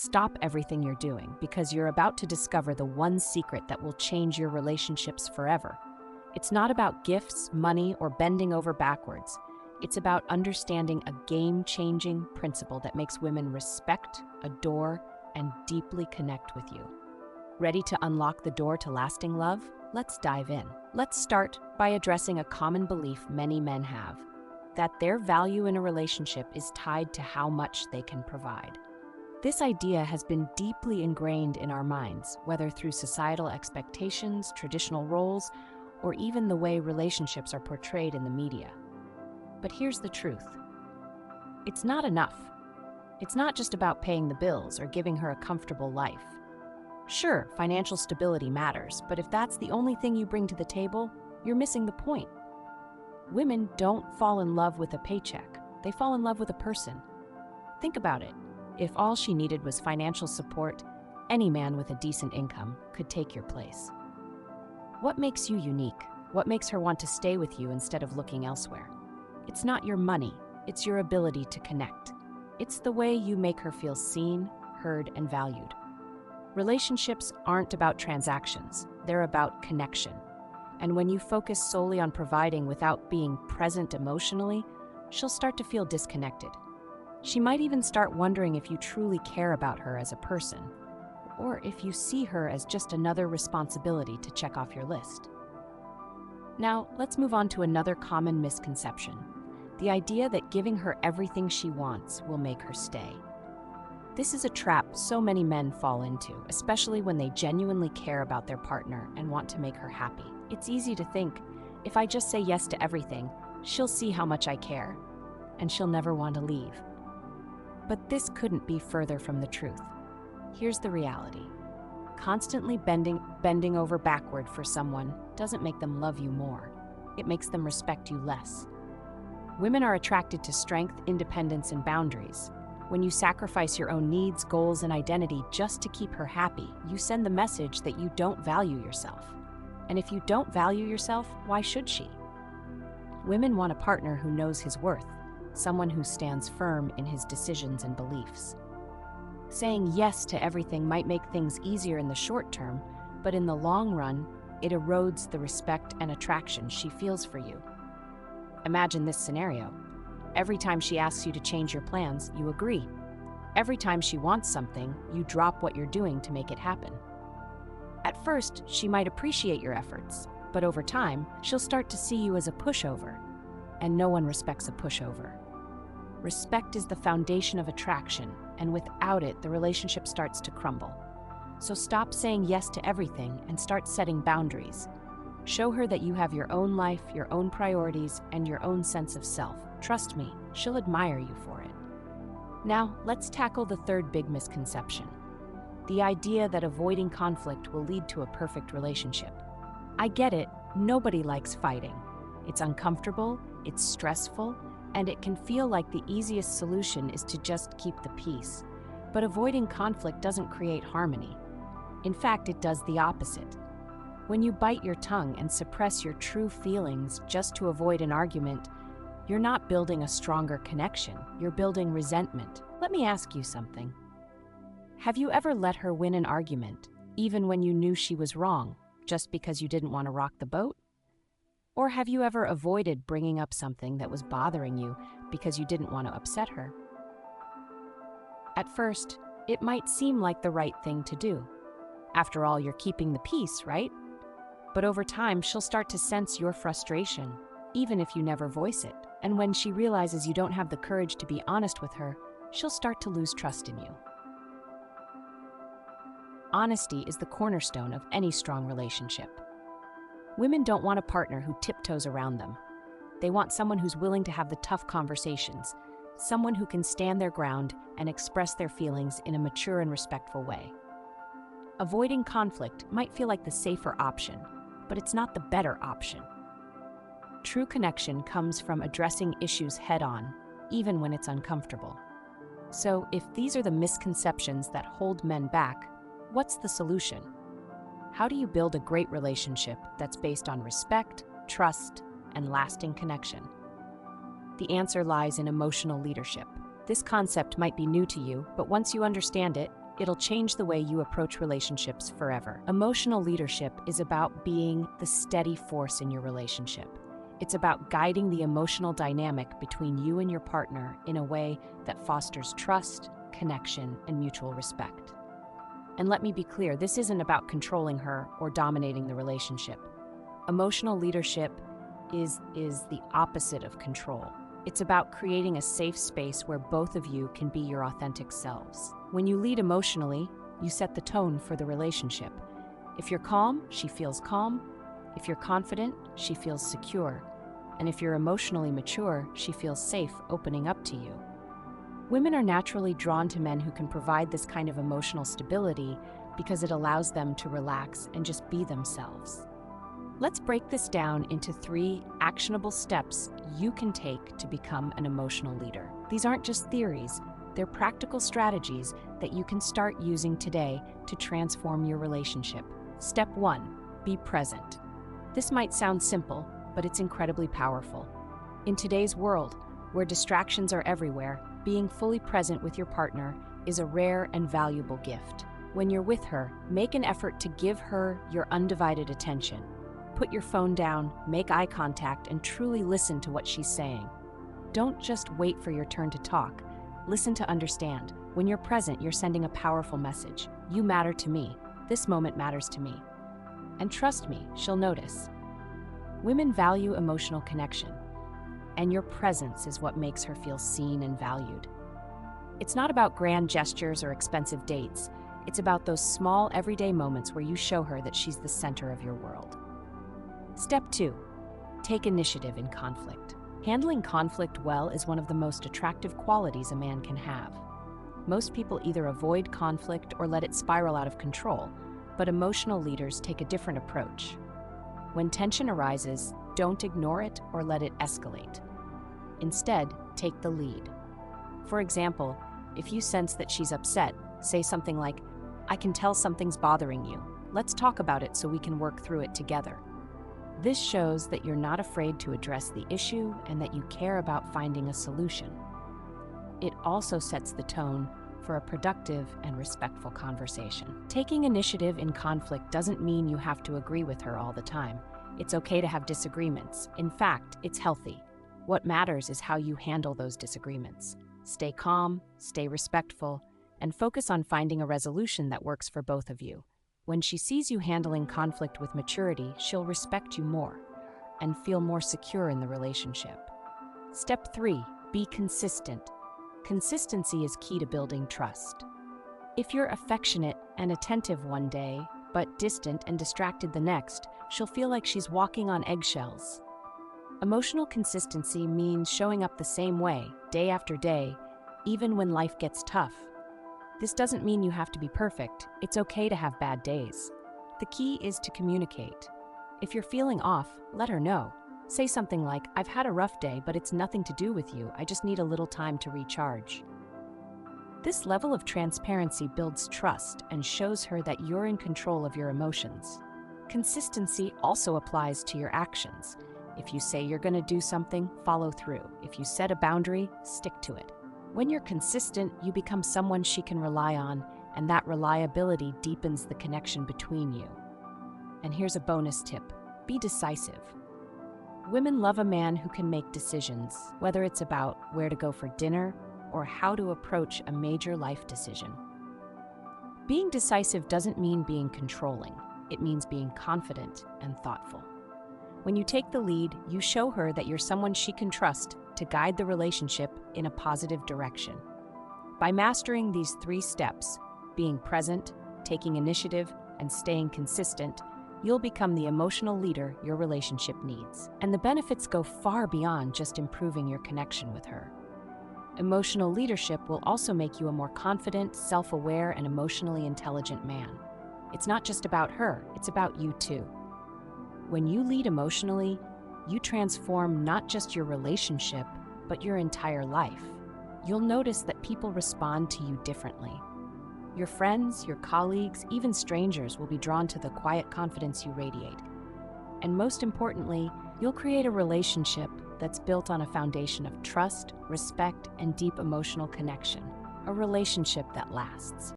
Stop everything you're doing because you're about to discover the one secret that will change your relationships forever. It's not about gifts, money, or bending over backwards. It's about understanding a game-changing principle that makes women respect, adore, and deeply connect with you. Ready to unlock the door to lasting love? Let's dive in. Let's start by addressing a common belief many men have, that their value in a relationship is tied to how much they can provide. This idea has been deeply ingrained in our minds, whether through societal expectations, traditional roles, or even the way relationships are portrayed in the media. But here's the truth. It's not enough. It's not just about paying the bills or giving her a comfortable life. Sure, financial stability matters, but if that's the only thing you bring to the table, you're missing the point. Women don't fall in love with a paycheck. They fall in love with a person. Think about it. If all she needed was financial support, any man with a decent income could take your place. What makes you unique? What makes her want to stay with you instead of looking elsewhere? It's not your money, it's your ability to connect. It's the way you make her feel seen, heard, and valued. Relationships aren't about transactions, they're about connection. And when you focus solely on providing without being present emotionally, she'll start to feel disconnected. She might even start wondering if you truly care about her as a person, or if you see her as just another responsibility to check off your list. Now, let's move on to another common misconception: the idea that giving her everything she wants will make her stay. This is a trap so many men fall into, especially when they genuinely care about their partner and want to make her happy. It's easy to think, if I just say yes to everything, she'll see how much I care, and she'll never want to leave. But this couldn't be further from the truth. Here's the reality. Constantly bending over backward for someone doesn't make them love you more. It makes them respect you less. Women are attracted to strength, independence, and boundaries. When you sacrifice your own needs, goals, and identity just to keep her happy, you send the message that you don't value yourself. And if you don't value yourself, why should she? Women want a partner who knows his worth, someone who stands firm in his decisions and beliefs. Saying yes to everything might make things easier in the short term, but in the long run, it erodes the respect and attraction she feels for you. Imagine this scenario. Every time she asks you to change your plans, you agree. Every time she wants something, you drop what you're doing to make it happen. At first, she might appreciate your efforts, but over time, she'll start to see you as a pushover. And no one respects a pushover. Respect is the foundation of attraction, and without it, the relationship starts to crumble. So stop saying yes to everything and start setting boundaries. Show her that you have your own life, your own priorities, and your own sense of self. Trust me, she'll admire you for it. Now, let's tackle the third big misconception: the idea that avoiding conflict will lead to a perfect relationship. I get it, nobody likes fighting. It's uncomfortable, it's stressful, and it can feel like the easiest solution is to just keep the peace. But avoiding conflict doesn't create harmony. In fact, it does the opposite. When you bite your tongue and suppress your true feelings just to avoid an argument, you're not building a stronger connection, you're building resentment. Let me ask you something. Have you ever let her win an argument, even when you knew she was wrong, just because you didn't want to rock the boat? Or have you ever avoided bringing up something that was bothering you because you didn't want to upset her? At first, it might seem like the right thing to do. After all, you're keeping the peace, right? But over time, she'll start to sense your frustration, even if you never voice it. And when she realizes you don't have the courage to be honest with her, she'll start to lose trust in you. Honesty is the cornerstone of any strong relationship. Women don't want a partner who tiptoes around them. They want someone who's willing to have the tough conversations, someone who can stand their ground and express their feelings in a mature and respectful way. Avoiding conflict might feel like the safer option, but it's not the better option. True connection comes from addressing issues head-on, even when it's uncomfortable. So, if these are the misconceptions that hold men back, what's the solution? How do you build a great relationship that's based on respect, trust, and lasting connection? The answer lies in emotional leadership. This concept might be new to you, but once you understand it, It'll change the way you approach relationships forever. Emotional leadership is about being the steady force in your relationship. It's about guiding the emotional dynamic between you and your partner in a way that fosters trust, connection, and mutual respect. And let me be clear, this isn't about controlling her or dominating the relationship. Emotional leadership is the opposite of control. It's about creating a safe space where both of you can be your authentic selves. When you lead emotionally, you set the tone for the relationship. If you're calm, she feels calm. If you're confident, she feels secure. And if you're emotionally mature, she feels safe opening up to you. Women are naturally drawn to men who can provide this kind of emotional stability because it allows them to relax and just be themselves. Let's break this down into 3 actionable steps you can take to become an emotional leader. These aren't just theories, they're practical strategies that you can start using today to transform your relationship. Step 1, be present. This might sound simple, but it's incredibly powerful. In today's world, where distractions are everywhere, being fully present with your partner is a rare and valuable gift. When you're with her, make an effort to give her your undivided attention. Put your phone down, make eye contact, and truly listen to what she's saying. Don't just wait for your turn to talk. Listen to understand. When you're present, you're sending a powerful message. You matter to me. This moment matters to me. And trust me, she'll notice. Women value emotional connection, and your presence is what makes her feel seen and valued. It's not about grand gestures or expensive dates. It's about those small, everyday moments where you show her that she's the center of your world. Step 2, take initiative in conflict. Handling conflict well is one of the most attractive qualities a man can have. Most people either avoid conflict or let it spiral out of control, but emotional leaders take a different approach. When tension arises, don't ignore it or let it escalate. Instead, take the lead. For example, if you sense that she's upset, say something like, "I can tell something's bothering you. Let's talk about it so we can work through it together." This shows that you're not afraid to address the issue and that you care about finding a solution. It also sets the tone for a productive and respectful conversation. Taking initiative in conflict doesn't mean you have to agree with her all the time. It's okay to have disagreements. In fact, it's healthy. What matters is how you handle those disagreements. Stay calm, stay respectful, and focus on finding a resolution that works for both of you. When she sees you handling conflict with maturity, she'll respect you more and feel more secure in the relationship. Step 3, be consistent. Consistency is key to building trust. If you're affectionate and attentive one day, but distant and distracted the next, she'll feel like she's walking on eggshells. Emotional consistency means showing up the same way, day after day, even when life gets tough. This doesn't mean you have to be perfect. It's okay to have bad days. The key is to communicate. If you're feeling off, let her know. Say something like, "I've had a rough day, but it's nothing to do with you. I just need a little time to recharge." This level of transparency builds trust and shows her that you're in control of your emotions. Consistency also applies to your actions. If you say you're going to do something, follow through. If you set a boundary, stick to it. When you're consistent, you become someone she can rely on, and that reliability deepens the connection between you. And here's a bonus tip: be decisive. Women love a man who can make decisions, whether it's about where to go for dinner or how to approach a major life decision. Being decisive doesn't mean being controlling. It means being confident and thoughtful. When you take the lead, you show her that you're someone she can trust to guide the relationship in a positive direction. By mastering these 3 steps, being present, taking initiative, and staying consistent, you'll become the emotional leader your relationship needs. And the benefits go far beyond just improving your connection with her. Emotional leadership will also make you a more confident, self-aware, and emotionally intelligent man. It's not just about her, it's about you too. When you lead emotionally, you transform not just your relationship, but your entire life. You'll notice that people respond to you differently. Your friends, your colleagues, even strangers will be drawn to the quiet confidence you radiate. And most importantly, you'll create a relationship that's built on a foundation of trust, respect, and deep emotional connection, a relationship that lasts.